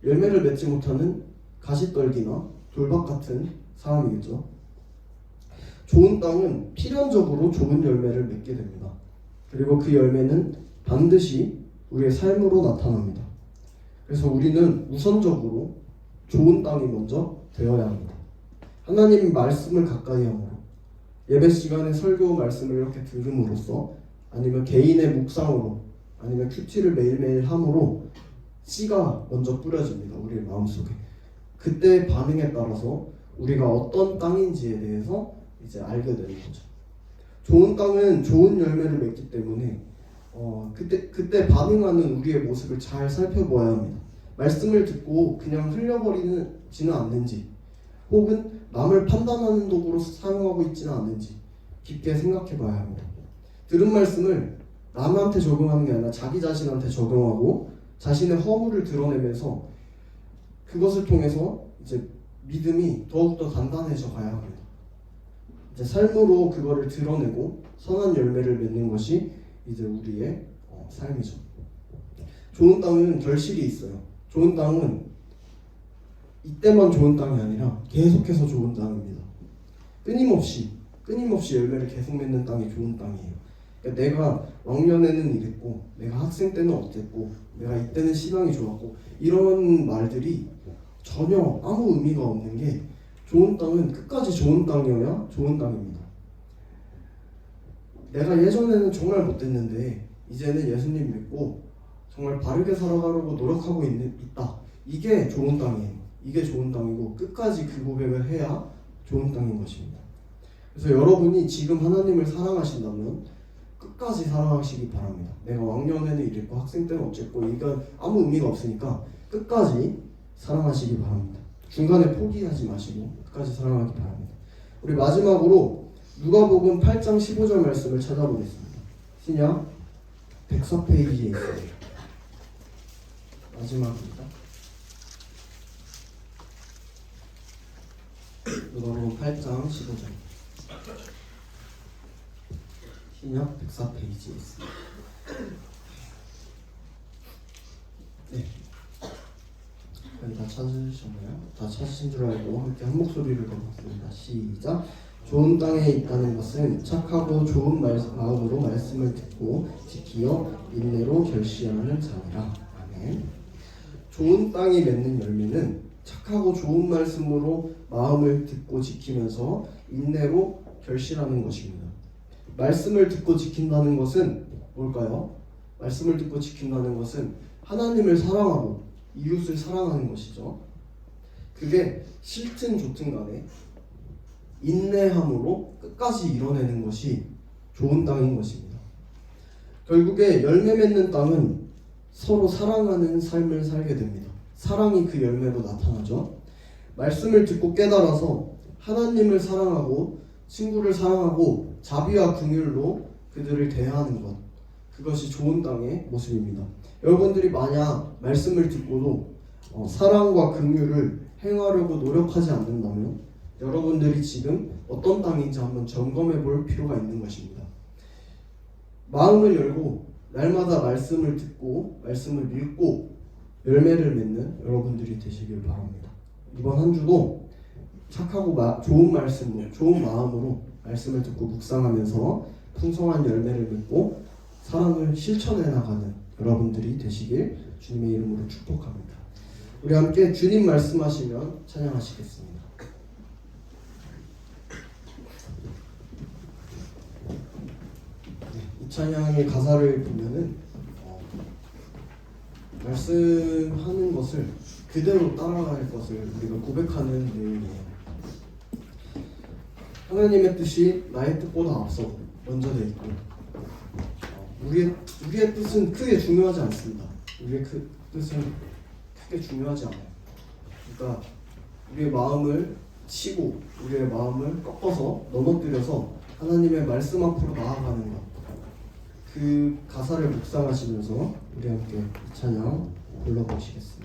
열매를 맺지 못하는 가시떨기나 돌박 같은 사람이겠죠. 좋은 땅은 필연적으로 좋은 열매를 맺게 됩니다. 그리고 그 열매는 반드시 우리의 삶으로 나타납니다. 그래서 우리는 우선적으로 좋은 땅이 먼저 되어야 합니다. 하나님 말씀을 가까이 함으로, 예배 시간에 설교 말씀을 이렇게 들음으로써, 아니면 개인의 묵상으로, 아니면 큐티를 매일매일 함으로 씨가 먼저 뿌려집니다. 우리의 마음속에. 그때의 반응에 따라서 우리가 어떤 땅인지에 대해서 이제 알게 되는 거죠. 좋은 땅은 좋은 열매를 맺기 때문에 그때 반응하는 우리의 모습을 잘 살펴보아야 합니다. 말씀을 듣고 그냥 흘려버리지는 않는지, 혹은 남을 판단하는 도구로 사용하고 있지는 않는지 깊게 생각해 봐야 합니다. 들은 말씀을 남한테 적용하는 게 아니라 자기 자신한테 적용하고 자신의 허물을 드러내면서 그것을 통해서 이제 믿음이 더욱더 단단해져 가야 합니다. 이제 삶으로 그거를 드러내고 선한 열매를 맺는 것이 이제 우리의 삶이죠. 좋은 땅은 결실이 있어요. 좋은 땅은 이때만 좋은 땅이 아니라 계속해서 좋은 땅입니다. 끊임없이 열매를 계속 맺는 땅이 좋은 땅이에요. 그러니까 내가 왕년에는 이랬고, 내가 학생 때는 어땠고, 내가 이때는 신앙이 좋았고, 이런 말들이 전혀 아무 의미가 없는 게, 좋은 땅은 끝까지 좋은 땅이어야 좋은 땅입니다. 내가 예전에는 정말 못됐는데 이제는 예수님 믿고 정말 바르게 살아가려고 노력하고 있다. 이게 좋은 땅이에요. 이게 좋은 땅이고 끝까지 그 고백을 해야 좋은 땅인 것입니다. 그래서 여러분이 지금 하나님을 사랑하신다면 끝까지 사랑하시기 바랍니다. 내가 왕년에는 이랬고 학생 때는 어쨌고 이건 아무 의미가 없으니까 끝까지 사랑하시기 바랍니다. 중간에 포기하지 마시고 끝까지 사랑하기 바랍니다. 우리 마지막으로 누가복음 8장 15절 말씀을 찾아보겠습니다. 신약 104페이지에 있습니다. 마지막입니다. 누가복음 8장 15절 신약 104페이지에 있습니다. 네. 다 찾으셨나요? 다 찾으신 줄 알고 함께 한 목소리를 걸었습니다. 시작. 좋은 땅에 있다는 것은 착하고 좋은 마음으로 말씀을 듣고 지키어 인내로 결실하는 자니라. 아멘. 좋은 땅이 맺는 열매는 착하고 좋은 말씀으로 마음을 듣고 지키면서 인내로 결실하는 것입니다. 말씀을 듣고 지킨다는 것은 뭘까요? 말씀을 듣고 지킨다는 것은 하나님을 사랑하고 이웃을 사랑하는 것이죠. 그게 싫든 좋든 간에 인내함으로 끝까지 이뤄내는 것이 좋은 땅인 것입니다. 결국에 열매 맺는 땅은 서로 사랑하는 삶을 살게 됩니다. 사랑이 그 열매로 나타나죠. 말씀을 듣고 깨달아서 하나님을 사랑하고 친구를 사랑하고 자비와 긍휼로 그들을 대하는 것, 그것이 좋은 땅의 모습입니다. 여러분들이 만약 말씀을 듣고도 사랑과 긍휼을 행하려고 노력하지 않는다면 여러분들이 지금 어떤 땅인지 한번 점검해 볼 필요가 있는 것입니다. 마음을 열고 날마다 말씀을 듣고 말씀을 읽고 열매를 맺는 여러분들이 되시길 바랍니다. 이번 한 주도 착하고 좋은 말씀으로, 좋은 마음으로 말씀을 듣고 묵상하면서 풍성한 열매를 맺고 사랑을 실천해 나가는 여러분들이 되시길 주님의 이름으로 축복합니다. 우리 함께 주님 말씀하시면 찬양하시겠습니다. 이 찬양의 가사를 보면은 말씀하는 것을 그대로 따라갈 것을 우리가 고백하는 내용이에요. 하나님의 뜻이 나의 뜻보다 앞서 먼저 돼 있고 우리의 뜻은 크게 중요하지 않습니다. 우리의 뜻은 크게 중요하지 않아요. 그러니까 우리의 마음을 치고 우리의 마음을 꺾어서 넘어뜨려서 하나님의 말씀 앞으로 나아가는 것, 그 가사를 묵상하시면서 우리 함께 이 찬양 불러보시겠습니다.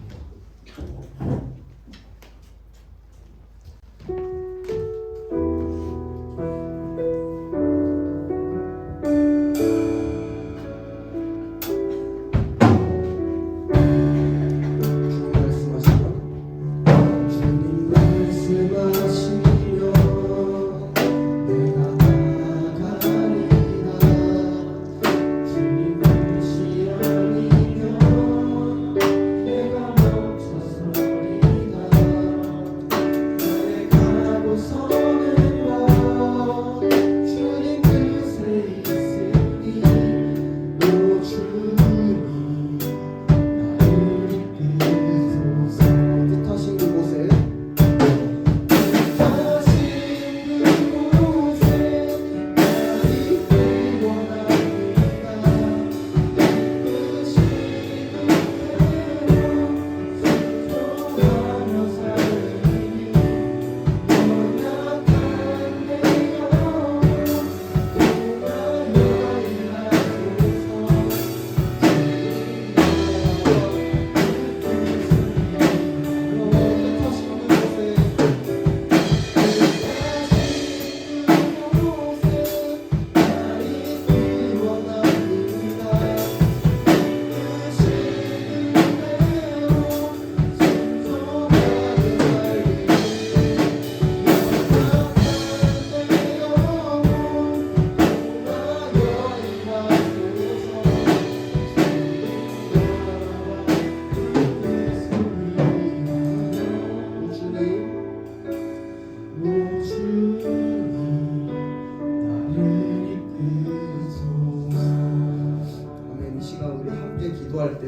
기도할 때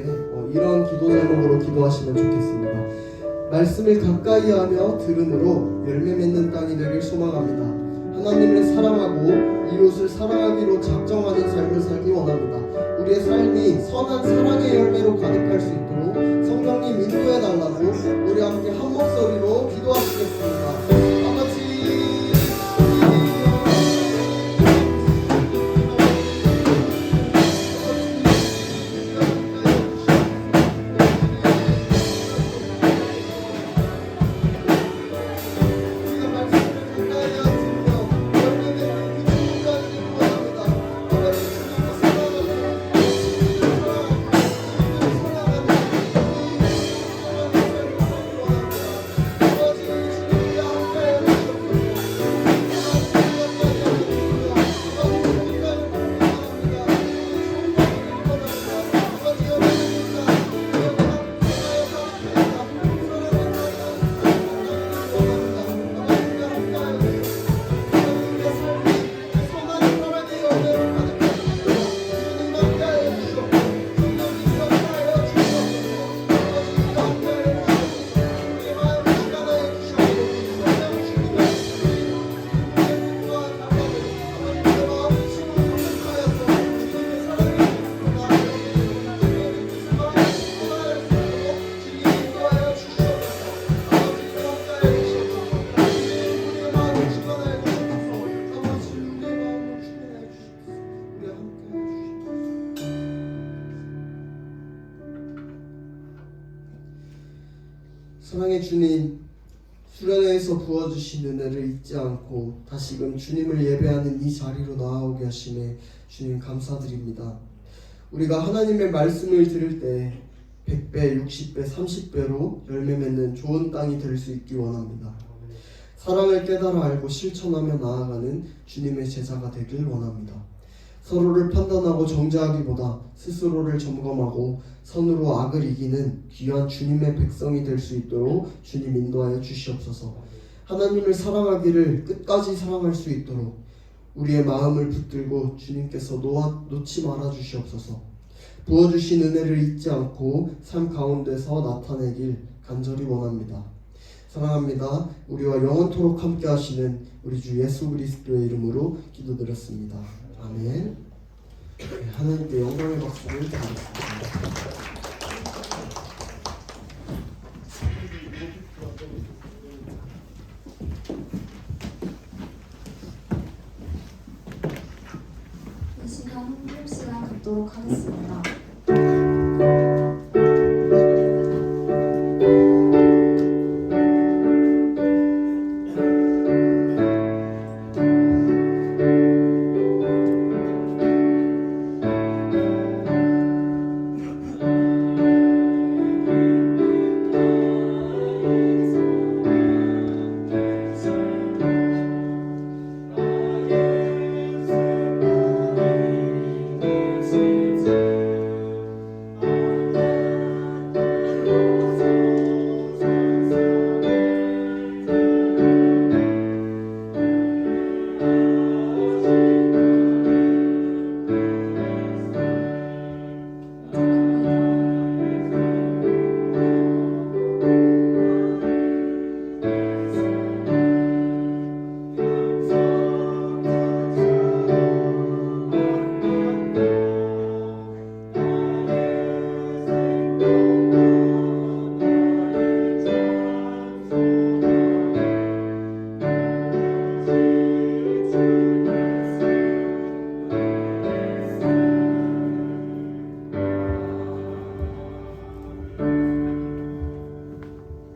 이런 기도 제목으로 기도하시면 좋겠습니다. 말씀을 가까이 하며 들음으로 열매 맺는 땅이 되길 소망합니다. 하나님을 사랑하고 이웃을 사랑하기로 작정하는 삶을 살기 원합니다. 우리의 삶이 선한 사랑의 열매로 가득할 수 있도록 성령님 인도해 달라고 우리 함께 한 목소리로 기도하시겠습니다. 다 같이 사랑의 주님, 수련회에서 부어주신 은혜를 잊지 않고 다시금 주님을 예배하는 이 자리로 나아오게 하심에 주님 감사드립니다. 우리가 하나님의 말씀을 들을 때 100배, 60배, 30배로 열매 맺는 좋은 땅이 될 수 있기 원합니다. 사랑을 깨달아 알고 실천하며 나아가는 주님의 제자가 되길 원합니다. 서로를 판단하고 정죄하기보다 스스로를 점검하고 선으로 악을 이기는 귀한 주님의 백성이 될 수 있도록 주님 인도하여 주시옵소서. 하나님을 사랑하기를 끝까지 사랑할 수 있도록 우리의 마음을 붙들고 주님께서 놓지 말아 주시옵소서. 부어주신 은혜를 잊지 않고 삶 가운데서 나타내길 간절히 원합니다. 사랑합니다. 우리와 영원토록 함께 하시는 우리 주 예수 그리스도의 이름으로 기도드렸습니다. 아멘. 하나님께 영광의 박수를 드리겠습니다. 이 시간 헌금 시간 갖도록 하겠습니다.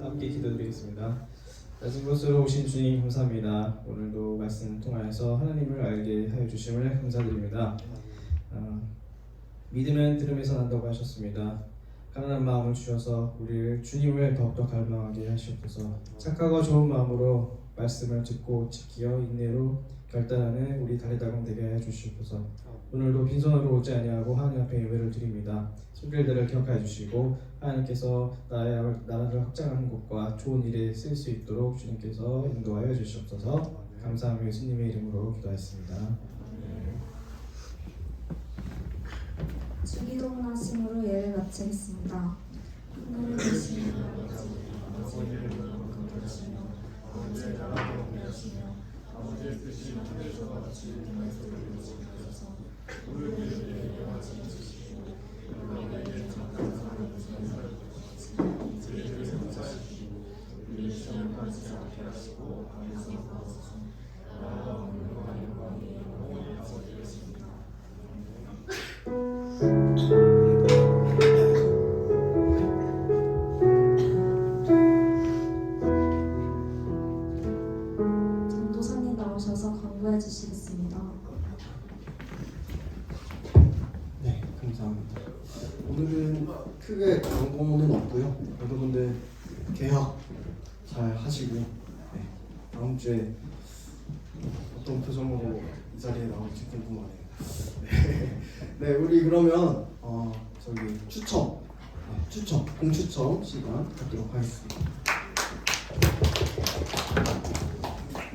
함께 기도드리겠습니다. 낮은 곳으로 오신 주님 감사합니다. 오늘도 말씀을 통하여서 하나님을 알게 하여 주심을 감사드립니다. 믿음은 들음에서 난다고 하셨습니다. 가난한 마음을 주셔서 우리를 주님을 더욱더 갈망하게 하시옵소서. 착하고 좋은 마음으로 말씀을 듣고 지키어 인내로 결단하는 우리 다리다공 되게 하여 주시옵소서. 오늘도 빈손으로 오지 아니하고 하나님 앞에 예배를 드립니다. 손길들을 기억하여 주시고 하나님께서 나라를 확장하는 것과 좋은 일에 쓸 수 있도록 주님께서 인도하여 주시옵소서. 감사하며 예수님의 이름으로 기도하였습니다. 주기도 하심으로 예를 마치겠습니다. 하늘에 계신 아버지, 아버지를 거듭하시며 아버지가 거듭하시며 아버지의 뜻이 하늘에서 같이 땅에서 이루어지소서. 우리를 위하여 주시고 우리에게 착한 사람을 주시고 이제를 성사시키고 우리의 시험까지 잡게 하시고 악에서 구하소서. 나라와 권능과 영광이 영원히 되겠습니다. 전도사님 나오셔서 광고해 주시겠습니다. 네, 감사합니다. 오늘은 크게 광고는 없고요. 여러분들 개학 잘 하시고 다음 주에 어떤 표정으로 이 자리에 나올지 궁금하네요. 네, 우리 그러면 저기 공추첨 시간 갖도록 하겠습니다.